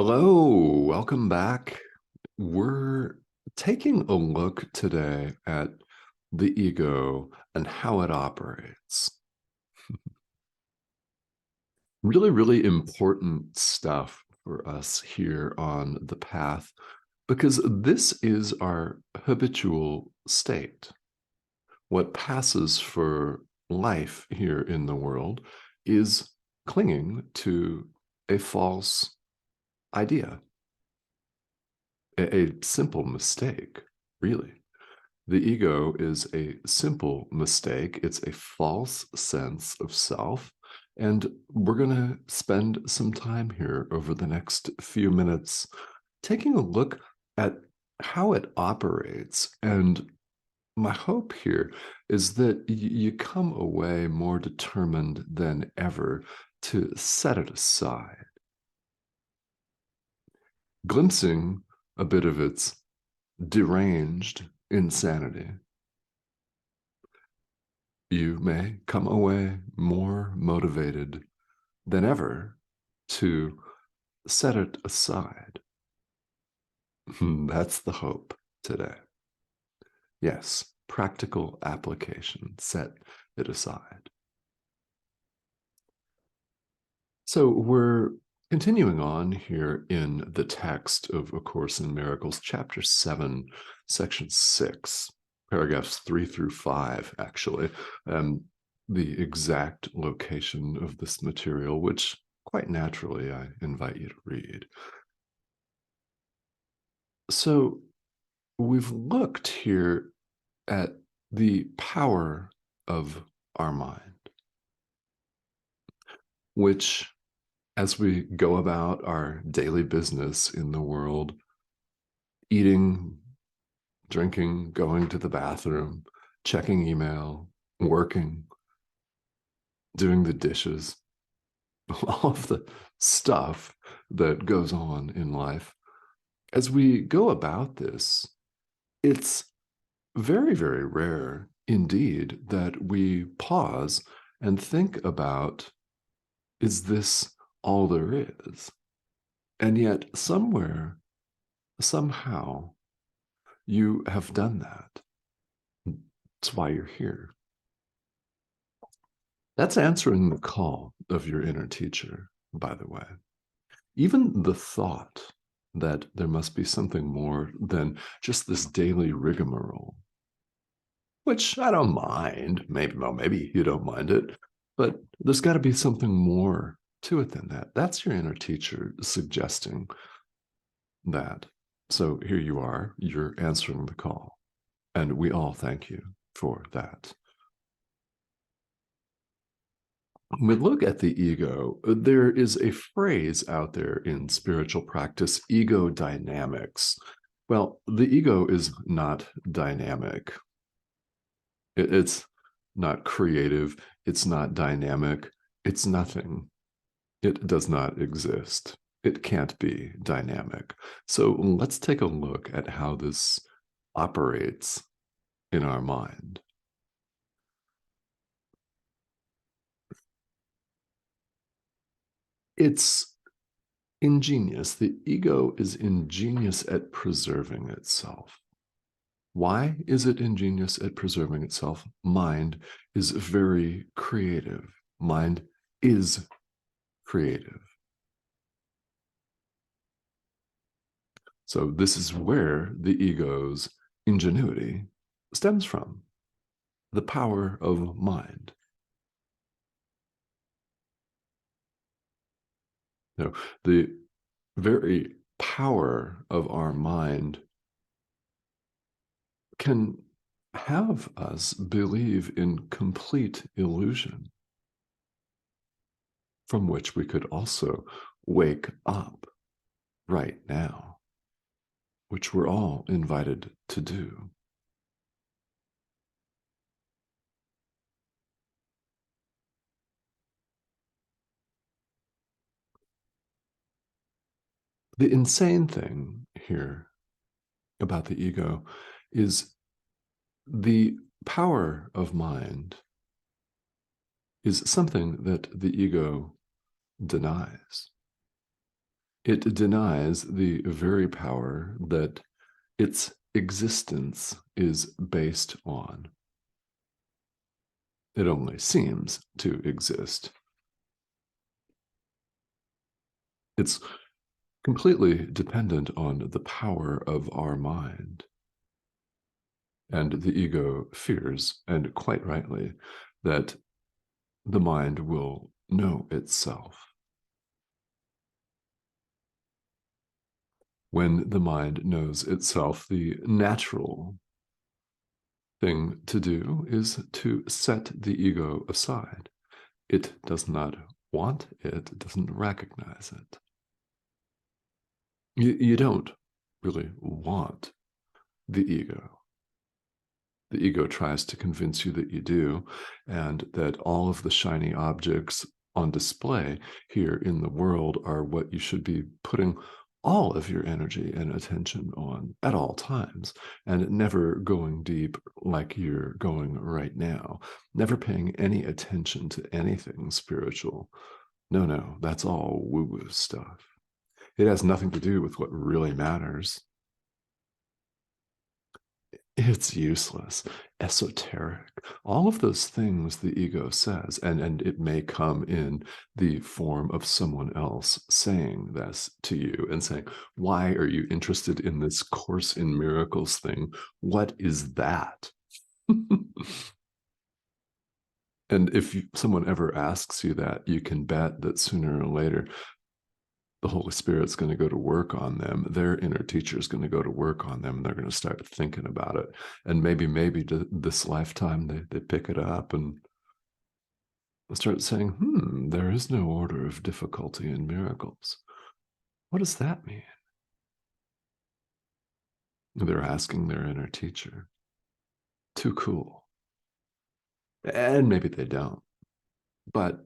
Hello, welcome back. We're taking a look today at the ego and how it operates. Really, really important stuff for us here on the path because this is our habitual state. What passes for life here in the world is clinging to a false idea. A simple mistake, really. The ego is a simple mistake. It's a false sense of self. And we're going to spend some time here over the next few minutes taking a look at how it operates. And my hope here is that you come away more determined than ever to set it aside, glimpsing a bit of its deranged insanity. You may come away more motivated than ever to set it aside. That's the hope today. Yes, practical application, set it aside. So we're continuing on here in the text of A Course in Miracles, chapter 7, section 6, paragraphs 3 through 5, actually, the exact location of this material, which quite naturally I invite you to read. So we've looked here at the power of our mind, which, as we go about our daily business in the world, eating, drinking, going to the bathroom, checking email, working, doing the dishes, all of the stuff that goes on in life. As we go about this, it's very, very rare indeed that we pause and think about, is this all there is? And yet somewhere, somehow, you have done that. That's why you're here. That's answering the call of your inner teacher, by the way. Even the thought that there must be something more than just this daily rigmarole, which I don't mind. Maybe you don't mind it, but there's got to be something more to it than that. That's your inner teacher suggesting that. So here you are, you're answering the call. And we all thank you for that. When we look at the ego, there is a phrase out there in spiritual practice, ego dynamics. Well, the ego is not dynamic. It's not creative. It's not dynamic. It's nothing. It does not exist. It can't be dynamic. So let's take a look at how this operates in our mind. It's ingenious. The ego is ingenious at preserving itself. Why is it ingenious at preserving itself? Mind is very creative. Mind is creative. So this is where the ego's ingenuity stems from, the power of mind. You know, the very power of our mind can have us believe in complete illusion, from which we could also wake up right now, which we're all invited to do. The insane thing here about the ego is the power of mind is something that the ego denies. It denies the very power that its existence is based on. It only seems to exist. It's completely dependent on the power of our mind. And the ego fears, and quite rightly, that the mind will know itself. When the mind knows itself, the natural thing to do is to set the ego aside. It does not want it, doesn't recognize it. You don't really want the ego. The ego tries to convince you that you do, and that all of the shiny objects on display here in the world are what you should be putting all of your energy and attention on at all times, and never going deep like you're going right now, never paying any attention to anything spiritual. No, that's all woo-woo stuff. It has nothing to do with what really matters. It's useless, esoteric, all of those things the ego says, and it may come in the form of someone else saying this to you and saying, why are you interested in this Course in Miracles thing? What is that? And if someone ever asks you that, you can bet that sooner or later, the Holy Spirit's going to go to work on them. Their inner teacher is going to go to work on them, and they're going to start thinking about it. And maybe this lifetime, they pick it up and start saying, there is no order of difficulty in miracles. What does that mean? They're asking their inner teacher. Too cool. And maybe they don't. But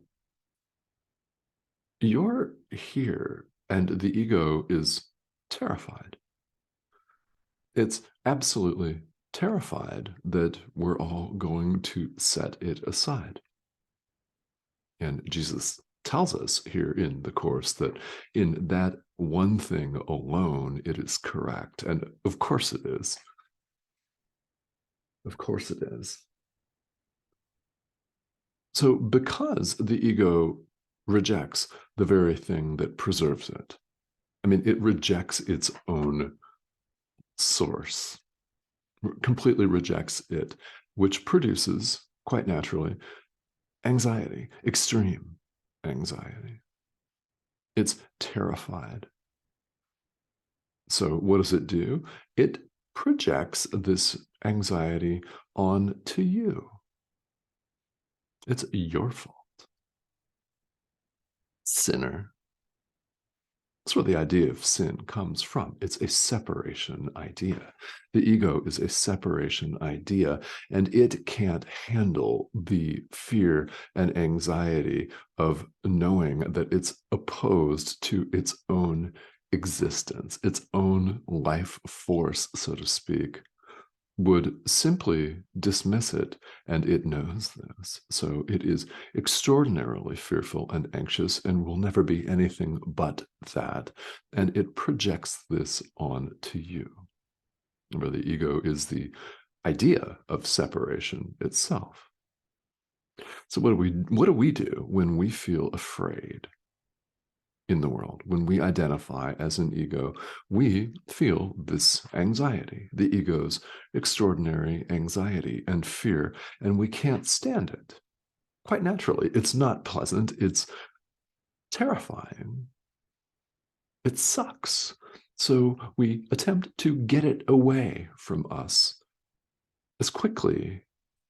you're here, and the ego is terrified. It's absolutely terrified that we're all going to set it aside. And Jesus tells us here in the Course that in that one thing alone, it is correct. And of course it is. Of course it is. So because the ego rejects the very thing that preserves it, I mean, it rejects its own source, completely rejects it, which produces, quite naturally, anxiety, extreme anxiety. It's terrified. So what does it do? It projects this anxiety onto you. It's your fault. Sinner. That's where the idea of sin comes from. It's a separation idea. The ego is a separation idea, and it can't handle the fear and anxiety of knowing that it's opposed to its own existence, its own life force, so to speak, would simply dismiss it, and it knows this. So it is extraordinarily fearful and anxious and will never be anything but that. And it projects this onto you. Remember, the ego is the idea of separation itself. So what do we do when we feel afraid in the world? When we identify as an ego, we feel this anxiety, the ego's extraordinary anxiety and fear, and we can't stand it. Quite naturally, it's not pleasant, it's terrifying. It sucks. So we attempt to get it away from us as quickly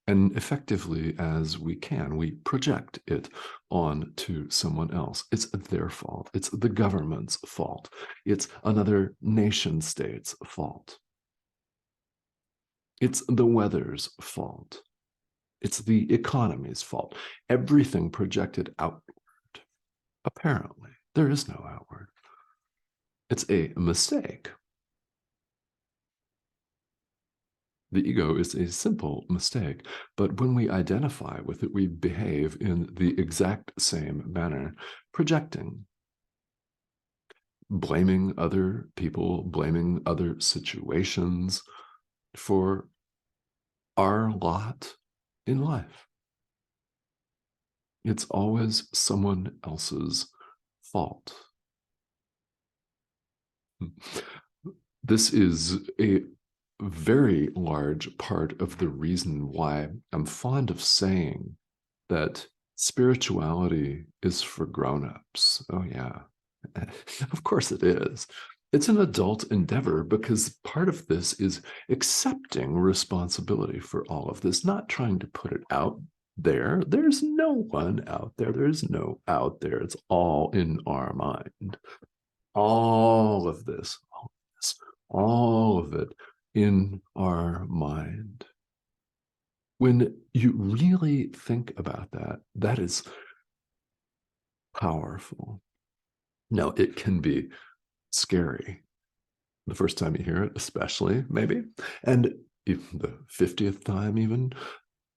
and effectively as we can. We project it onto someone else. It's their fault. It's the government's fault. It's another nation state's fault. It's the weather's fault. It's the economy's fault. Everything projected outward. Apparently, there is no outward. It's a mistake. The ego is a simple mistake, but when we identify with it, we behave in the exact same manner, projecting. blaming other people, blaming other situations for our lot in life. It's always someone else's fault. This is a very large part of the reason why I'm fond of saying that spirituality is for grown-ups. Oh, yeah. Of course it is. It's an adult endeavor because part of this is accepting responsibility for all of this, not trying to put it out there. There's no one out there. There's no out there. It's all in our mind. All of this, all of it in our mind. When you really think about that, that is powerful. Now, it can be scary the first time you hear it, especially, maybe. And if the 50th time, even,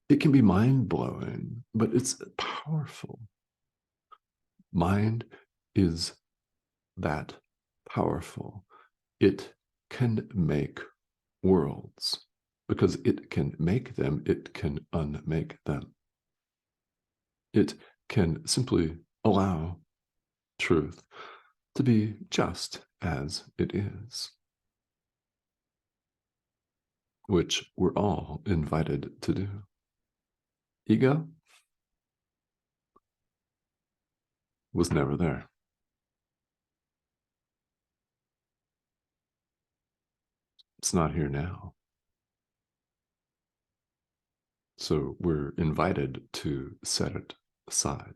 it can be mind blowing, but it's powerful. Mind is that powerful. It can make worlds. Because it can make them, it can unmake them. It can simply allow truth to be just as it is, which we're all invited to do. Ego was never there. It's not here now. So we're invited to set it aside.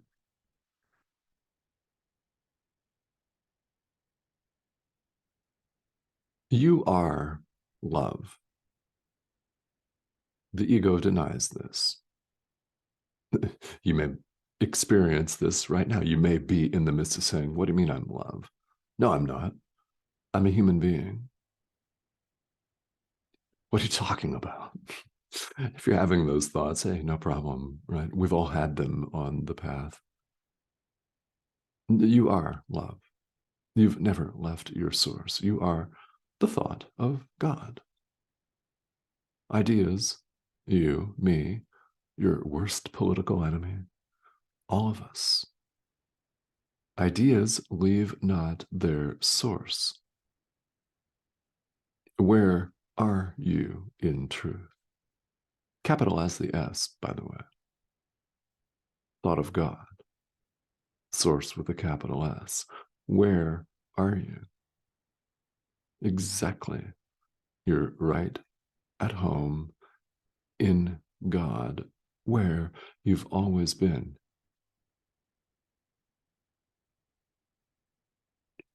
You are love. The ego denies this. You may experience this right now. You may be in the midst of saying, what do you mean I'm love? No, I'm not. I'm a human being. What are you talking about? If you're having those thoughts, hey, no problem, right? We've all had them on the path. You are love. You've never left your source. You are the thought of God. Ideas, you, me, your worst political enemy, all of us. Ideas leave not their source. Where are you in truth? Capital S the S, by the way. Thought of God. Source with a capital S. Where are you? Exactly. You're right at home in God, where you've always been.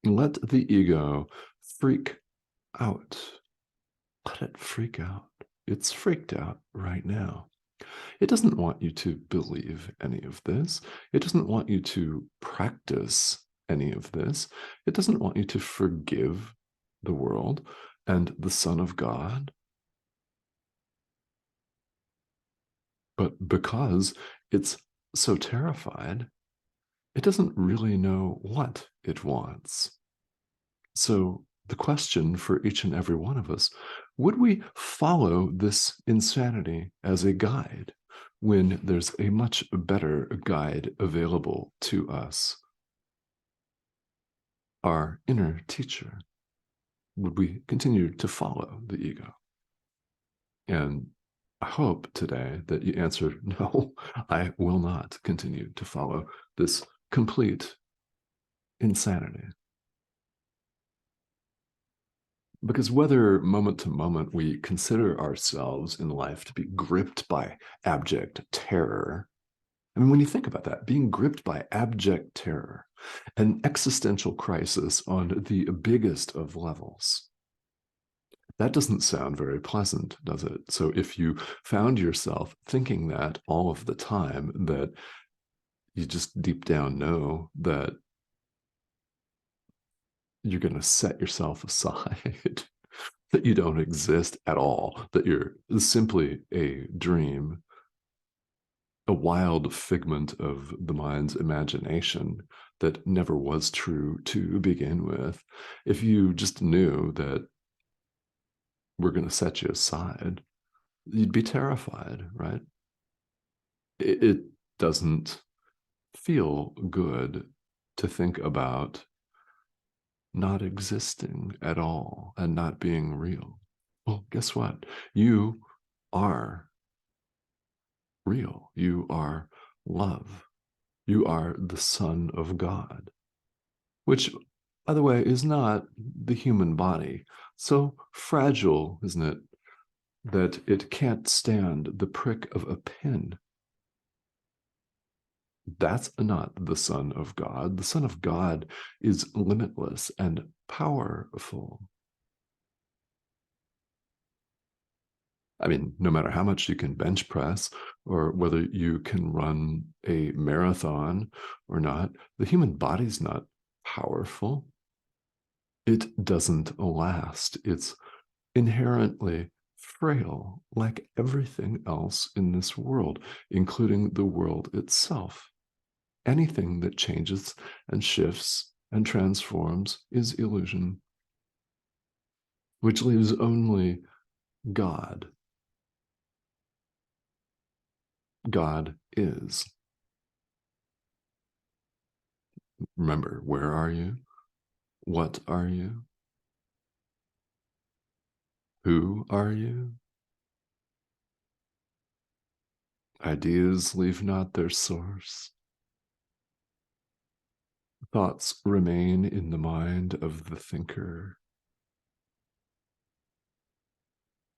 Let the ego freak out. Let it freak out. It's freaked out right now. It doesn't want you to believe any of this. It doesn't want you to practice any of this. It doesn't want you to forgive the world and the Son of God. But because it's so terrified, it doesn't really know what it wants. So the question for each and every one of us, would we follow this insanity as a guide when there's a much better guide available to us? Our inner teacher. Would we continue to follow the ego? And I hope today that you answered, no, I will not continue to follow this complete insanity. Because whether moment to moment we consider ourselves in life to be gripped by abject terror, I mean, when you think about that, being gripped by abject terror, an existential crisis on the biggest of levels, that doesn't sound very pleasant, does it? So if you found yourself thinking that all of the time, that you just deep down know that you're going to set yourself aside, that you don't exist at all, that you're simply a dream, a wild figment of the mind's imagination, that never was true to begin with. If you just knew that we're going to set you aside, you'd be terrified, right? It doesn't feel good to think about not existing at all and not being real. Well, guess what? You are real. You are love. You are the Son of God, which, by the way, is not the human body. So fragile, isn't it, that it can't stand the prick of a pin. That's not the Son of God. The Son of God is limitless and powerful. I mean, no matter how much you can bench press or whether you can run a marathon or not, the human body's not powerful. It doesn't last. It's inherently frail, like everything else in this world, including the world itself. Anything that changes and shifts and transforms is illusion, which leaves only God. God is. Remember, where are you? What are you? Who are you? Ideas leave not their source. Thoughts remain in the mind of the thinker.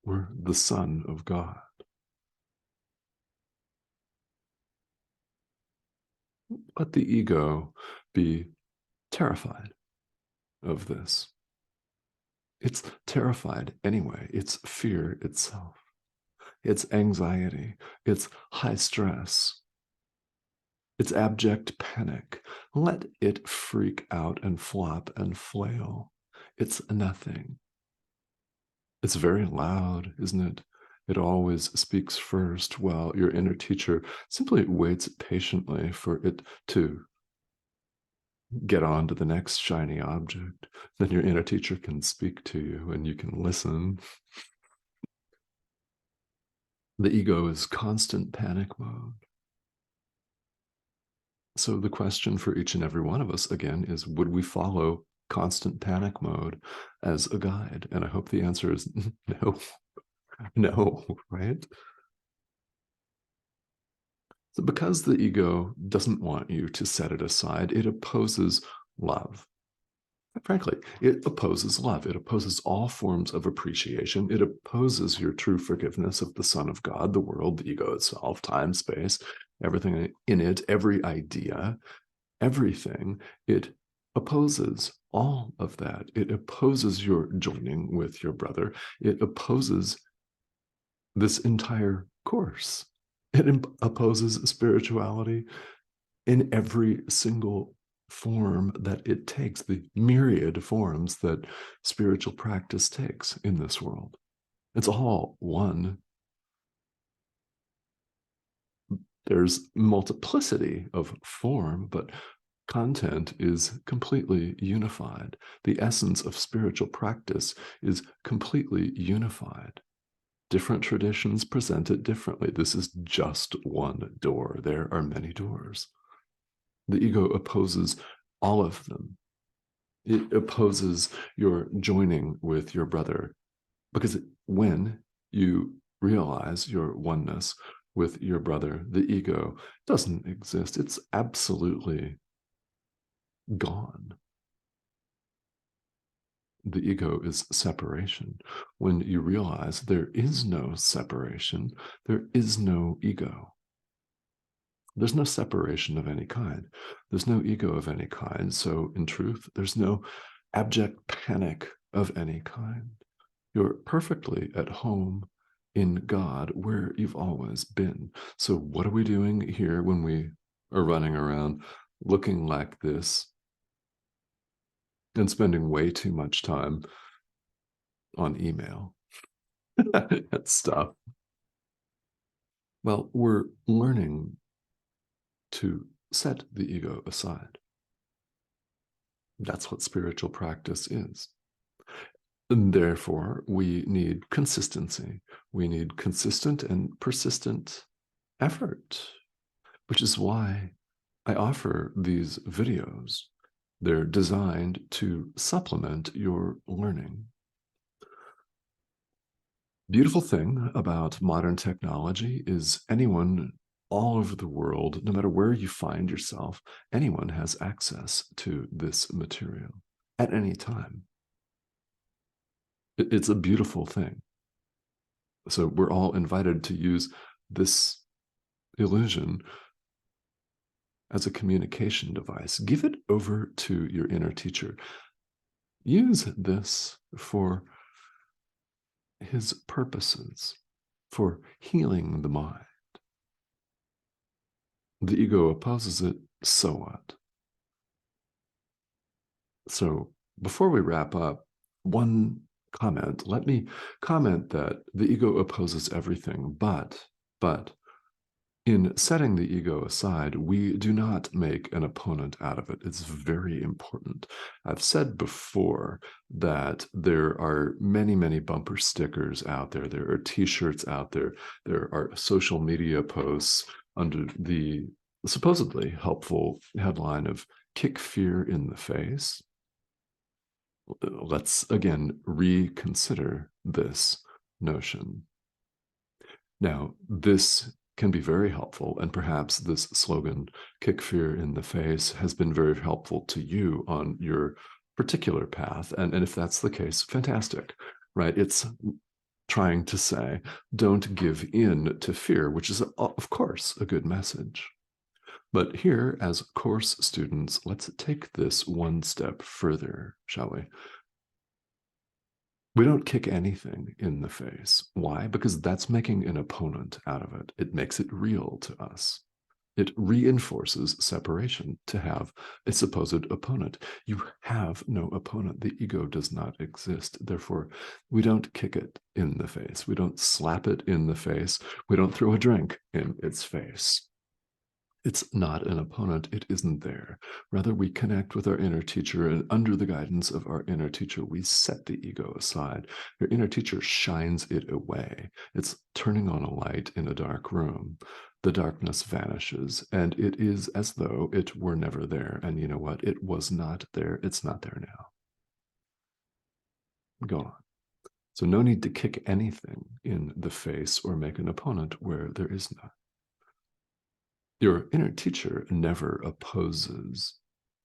We're the Son of God. Let the ego be terrified of this. It's terrified anyway. It's fear itself. It's anxiety. It's high stress. It's abject panic. Let it freak out and flop and flail. It's nothing. It's very loud, isn't it? It always speaks first, while your inner teacher simply waits patiently for it to get on to the next shiny object. Then your inner teacher can speak to you and you can listen. The ego is constant panic mode. So the question for each and every one of us, again, is would we follow constant panic mode as a guide? And I hope the answer is no. No, right? So because the ego doesn't want you to set it aside, it opposes love. Frankly, it opposes love. It opposes all forms of appreciation. It opposes your true forgiveness of the Son of God, the world, the ego itself, time, space, everything in it, every idea, everything. It opposes all of that. It opposes your joining with your brother. It opposes this entire course. It opposes spirituality in every single form that it takes, the myriad forms that spiritual practice takes in this world. It's all one. There's multiplicity of form, but content is completely unified. The essence of spiritual practice is completely unified. Different traditions present it differently. This is just one door. There are many doors. The ego opposes all of them. It opposes your joining with your brother because when you realize your oneness with your brother, the ego doesn't exist. It's absolutely gone. The ego is separation. When you realize there is no separation, there is no ego. There's no separation of any kind. There's no ego of any kind. So, in truth, there's no abject panic of any kind. You're perfectly at home in God, where you've always been. So, what are we doing here when we are running around looking like this and spending way too much time on email and stuff? Well, we're learning to set the ego aside. That's what spiritual practice is. And therefore, we need consistency. We need consistent and persistent effort, which is why I offer these videos. They're designed to supplement your learning. Beautiful thing about modern technology is anyone all over the world, no matter where you find yourself, anyone has access to this material at any time. It's a beautiful thing. So we're all invited to use this illusion as a communication device. Give it over to your inner teacher. Use this for his purposes, for healing the mind. The ego opposes it, so what? So before we wrap up, one comment. Let me comment that the ego opposes everything, but in setting the ego aside, we do not make an opponent out of it. It's very important. I've said before that there are many, many bumper stickers out there. There are t-shirts out there. There are social media posts under the supposedly helpful headline of "Kick Fear in the Face." Let's again reconsider this notion. Now, this can be very helpful, and perhaps this slogan, "Kick Fear in the Face," has been very helpful to you on your particular path. And if that's the case, fantastic, right? It's trying to say, don't give in to fear, which is, of course, a good message. But here, as course students, let's take this one step further, shall we? We don't kick anything in the face. Why? Because that's making an opponent out of it. It makes it real to us. It reinforces separation to have a supposed opponent. You have no opponent. The ego does not exist. Therefore, we don't kick it in the face. We don't slap it in the face. We don't throw a drink in its face. It's not an opponent. It isn't there. Rather, we connect with our inner teacher, and under the guidance of our inner teacher, we set the ego aside. Your inner teacher shines it away. It's turning on a light in a dark room. The darkness vanishes, and it is as though it were never there. And you know what? It was not there. It's not there now. Go on. So no need to kick anything in the face or make an opponent where there is none. Your inner teacher never opposes.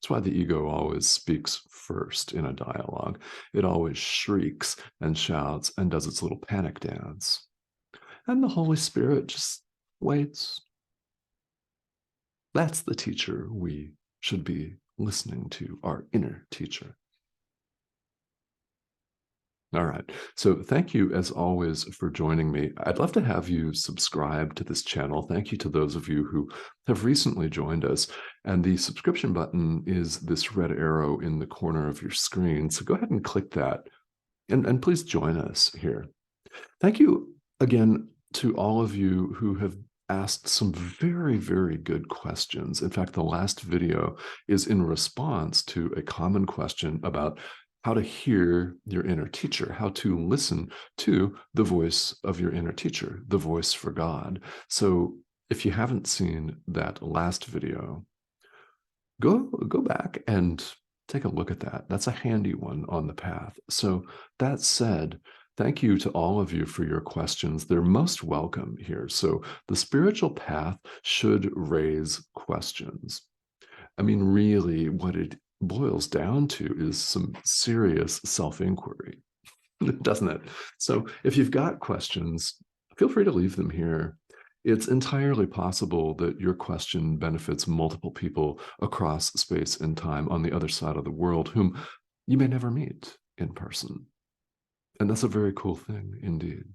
That's why the ego always speaks first in a dialogue. It always shrieks and shouts and does its little panic dance. And the Holy Spirit just waits. That's the teacher we should be listening to, our inner teacher. All right. So thank you, as always, for joining me. I'd love to have you subscribe to this channel. Thank you to those of you who have recently joined us. And the subscription button is this red arrow in the corner of your screen. So go ahead and click that. And please join us here. Thank you again to all of you who have asked some very, very good questions. In fact, the last video is in response to a common question about how to hear your inner teacher, how to listen to the voice of your inner teacher, the voice for God. So if you haven't seen that last video, go back and take a look at that. That's a handy one on the path. So that said, thank you to all of you for your questions. They're most welcome here. So the spiritual path should raise questions. I mean, really, what it boils down to is some serious self-inquiry, doesn't it? So if you've got questions, feel free to leave them here. It's entirely possible that your question benefits multiple people across space and time on the other side of the world whom you may never meet in person. And that's a very cool thing indeed.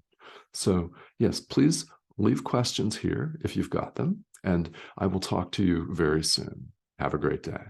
So yes, please leave questions here if you've got them, and I will talk to you very soon. Have a great day.